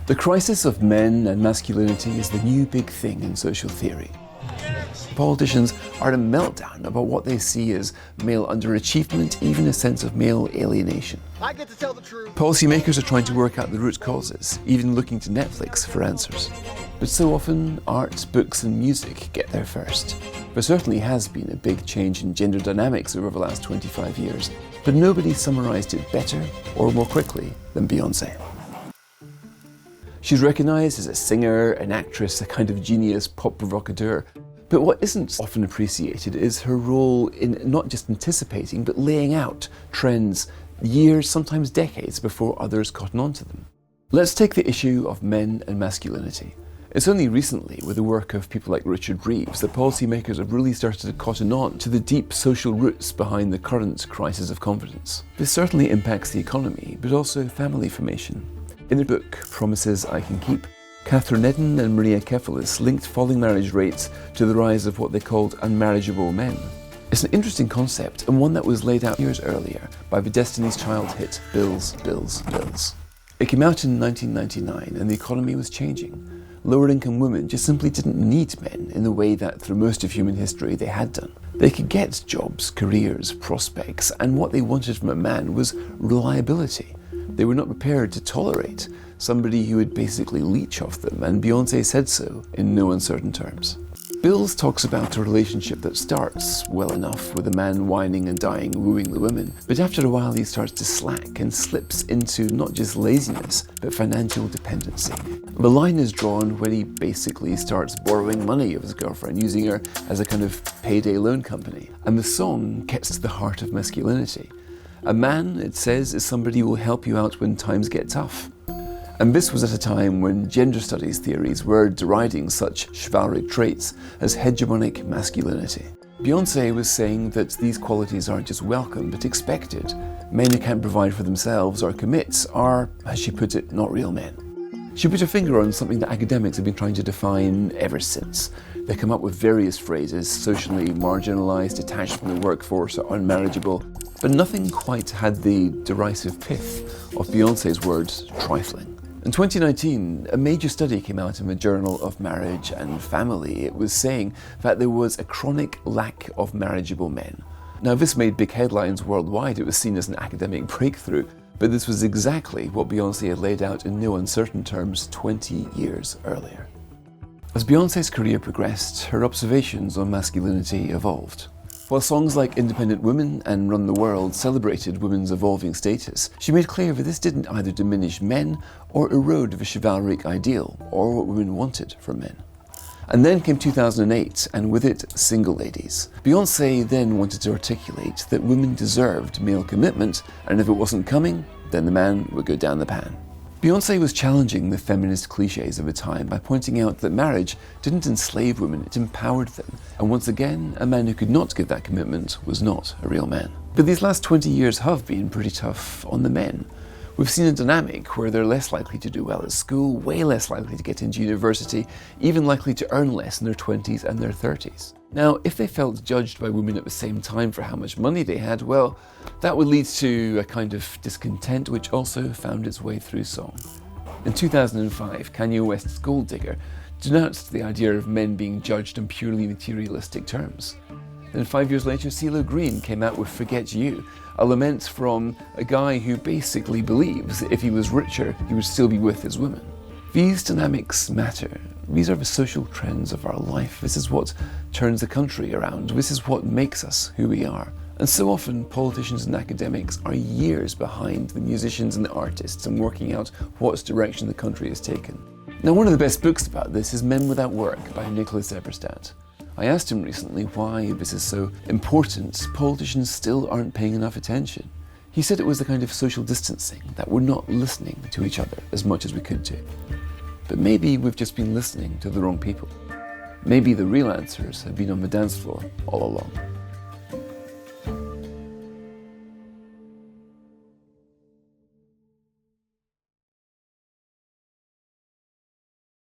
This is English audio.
The crisis of men and masculinity is the new big thing in social theory. Politicians are at a meltdown about what they see as male underachievement, even a sense of male alienation. I get to tell the truth. Policymakers are trying to work out the root causes, even looking to Netflix for answers. But so often, art, books and music get there first. There certainly has been a big change in gender dynamics over the last 25 years, but nobody summarised it better or more quickly than Beyonce. She's recognised as a singer, an actress, a kind of genius pop provocateur. But what isn't often appreciated is her role in not just anticipating, but laying out trends years, sometimes decades, before others cotton on to them. Let's take the issue of men and masculinity. It's only recently, with the work of people like Richard Reeves, that policymakers have really started to cotton on to the deep social roots behind the current crisis of confidence. This certainly impacts the economy, but also family formation. In their book, Promises I Can Keep, Catherine Eden and Maria Kefalis linked falling marriage rates to the rise of what they called unmarriageable men. It's an interesting concept, and one that was laid out years earlier by the Destiny's Child hit Bills, Bills, Bills. It came out in 1999 and the economy was changing. Lower income women just simply didn't need men in the way that through most of human history they had done. They could get jobs, careers, prospects, and what they wanted from a man was reliability. They were not prepared to tolerate somebody who would basically leech off them, and Beyonce said so in no uncertain terms. Bills talks about a relationship that starts well enough with a man whining and dying, wooing the women, but after a while he starts to slack and slips into not just laziness, but financial dependency. The line is drawn when he basically starts borrowing money of his girlfriend, using her as a kind of payday loan company. And the song gets to the heart of masculinity. A man, it says, is somebody who will help you out when times get tough. And this was at a time when gender studies theories were deriding such chivalric traits as hegemonic masculinity. Beyonce was saying that these qualities aren't just welcome, but expected. Men who can't provide for themselves or commit are, as she put it, not real men. She put her finger on something that academics have been trying to define ever since. They come up with various phrases: socially marginalised, detached from the workforce, or unmarriageable, but nothing quite had the derisive pith of Beyonce's word, trifling. In 2019, a major study came out in the Journal of Marriage and Family. It was saying that there was a chronic lack of marriageable men. Now, this made big headlines worldwide. It was seen as an academic breakthrough, but this was exactly what Beyonce had laid out in no uncertain terms 20 years earlier. As Beyonce's career progressed, her observations on masculinity evolved. While songs like Independent Women and Run the World celebrated women's evolving status, she made clear that this didn't either diminish men or erode the chivalric ideal or what women wanted from men. And then came 2008, and with it, single ladies. Beyonce then wanted to articulate that women deserved male commitment, and if it wasn't coming, then the man would go down the pan. Beyonce was challenging the feminist cliches of the time by pointing out that marriage didn't enslave women, it empowered them. And once again, a man who could not give that commitment was not a real man. But these last 20 years have been pretty tough on the men. We've seen a dynamic where they're less likely to do well at school, way less likely to get into university, even likely to earn less in their 20s and their 30s. Now, if they felt judged by women at the same time for how much money they had, well, that would lead to a kind of discontent which also found its way through song. In 2005, Kanye West's Gold Digger denounced the idea of men being judged on purely materialistic terms. Then 5 years later, CeeLo Green came out with Forget You, a lament from a guy who basically believes that if he was richer, he would still be with his women. These dynamics matter. These are the social trends of our life. This is what turns the country around. This is what makes us who we are. And so often, politicians and academics are years behind the musicians and the artists in working out what direction the country has taken. Now, one of the best books about this is Men Without Work by Nicholas Eberstadt. I asked him recently why this is so important. Politicians still aren't paying enough attention. He said it was the kind of social distancing, that we're not listening to each other as much as we could do. But maybe we've just been listening to the wrong people. Maybe the real answers have been on the dance floor all along.